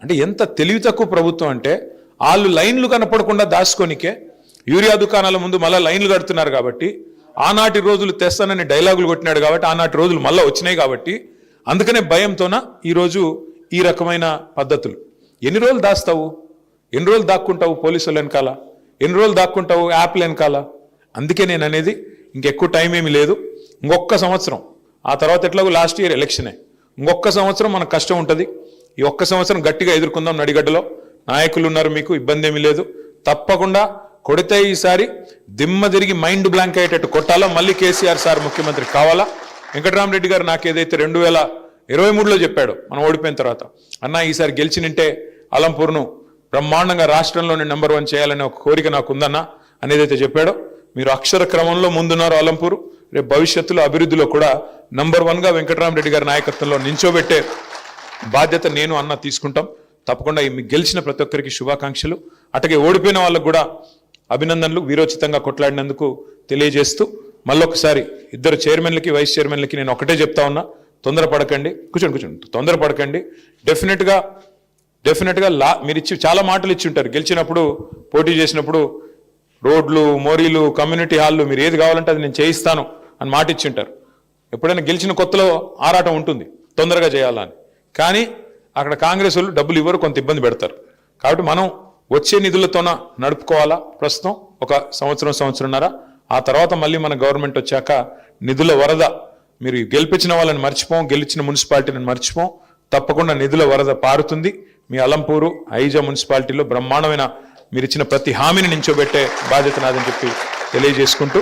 అంటే ఎంత తెలివి తక్కువ ప్రభుత్వం అంటే వాళ్ళు లైన్లు కనపడకుండా దాచుకోనికే యూరియా దుకాణాల ముందు మళ్ళీ లైన్లు కడుతున్నారు కాబట్టి, ఆనాటి రోజులు తెస్తానని డైలాగులు కొట్టినాడు కాబట్టి ఆనాటి రోజులు మళ్ళీ వచ్చినాయి కాబట్టి, అందుకనే భయంతోన ఈరోజు ఈ రకమైన పద్ధతులు. ఎన్ని రోజులు దాస్తావు, ఎన్ని రోజులు దాక్కుంటావు పోలీసుల వెనకాల, ఎన్ని రోజులు దాక్కుంటావు యాప్ల వెనకాల? అందుకే నేను అనేది ఇంకెక్కువ టైం ఏమీ లేదు, ఇంకొక సంవత్సరం, ఆ తర్వాత ఎట్లాగో లాస్ట్ ఇయర్ ఎలక్షనే, ఇంకొక సంవత్సరం మనకు కష్టం ఉంటుంది. ఈ ఒక్క సంవత్సరం గట్టిగా ఎదుర్కొందాం. నడిగడ్డలో నాయకులు ఉన్నారు, మీకు ఇబ్బంది ఏమీ లేదు. తప్పకుండా కొడితే ఈసారి దిమ్మ తిరిగి మైండ్ బ్లాంక్ అయ్యేటట్టు కొట్టాలా. మళ్ళీ కేసీఆర్ సార్ ముఖ్యమంత్రి కావాలా. వెంకటరామరెడ్డి గారు నాకు ఏదైతే 2023లో చెప్పాడు మనం ఓడిపోయిన తర్వాత, అన్న ఈసారి గెలిచినింటే అలంపూర్ను బ్రహ్మాండంగా రాష్ట్రంలోనే నెంబర్ 1 చేయాలనే ఒక కోరిక నాకు ఉందన్న అనేదైతే చెప్పాడో, మీరు అక్షర క్రమంలో ముందున్నారు. అలంపూరు రేపు భవిష్యత్తులో అభివృద్ధిలో కూడా నెంబర్ 1గా వెంకటరామరెడ్డి గారి నాయకత్వంలో నించోబెట్టే బాధ్యత నేను అన్న తీసుకుంటాం. తప్పకుండా మీకు గెలిచిన ప్రతి ఒక్కరికి శుభాకాంక్షలు. అటగే ఓడిపోయిన వాళ్ళకు కూడా అభినందనలు, వీరోచితంగా కొట్లాడినందుకు తెలియజేస్తూ మళ్ళొకసారి ఇద్దరు చైర్మన్లకి వైస్ చైర్మన్లకి నేను ఒకటే చెప్తా ఉన్నా, తొందరపడకండి. కూర్చోండి, తొందరపడకండి. డెఫినెట్గా మీరు ఇచ్చి చాలా మాటలు ఇచ్చి ఉంటారు. గెలిచినప్పుడు పోటీ చేసినప్పుడు రోడ్లు, మోరీలు, కమ్యూనిటీ హాళ్ళు, మీరు ఏది కావాలంటే అది నేను చేయిస్తాను అని మాట ఇచ్చి ఉంటారు. ఎప్పుడైనా గెలిచిన కొత్తలో ఆరాటం ఉంటుంది తొందరగా చేయాలని, కానీ అక్కడ కాంగ్రెస్ వాళ్ళు డబ్బులు ఇవ్వరు, కొంత ఇబ్బంది పెడతారు. కాబట్టి మనం వచ్చే నిధులతోన నడుపుకోవాలా. ప్రస్తుతం ఒక సంవత్సరంన్నర, ఆ తర్వాత మళ్ళీ మన గవర్నమెంట్ వచ్చాక నిధుల వరద, మీరు గెలిపించిన వాళ్ళని మర్చిపోం, గెలిచిన మున్సిపాలిటీని మర్చిపోం. తప్పకుండా నిధుల వరద పారుతుంది. మీ అలంపూరు ఐజా మున్సిపాలిటీలో బ్రహ్మాండమైన మీరు ఇచ్చిన ప్రతి హామీని నించోబెట్టే బాధ్యత నాదని చెప్పి తెలియజేసుకుంటూ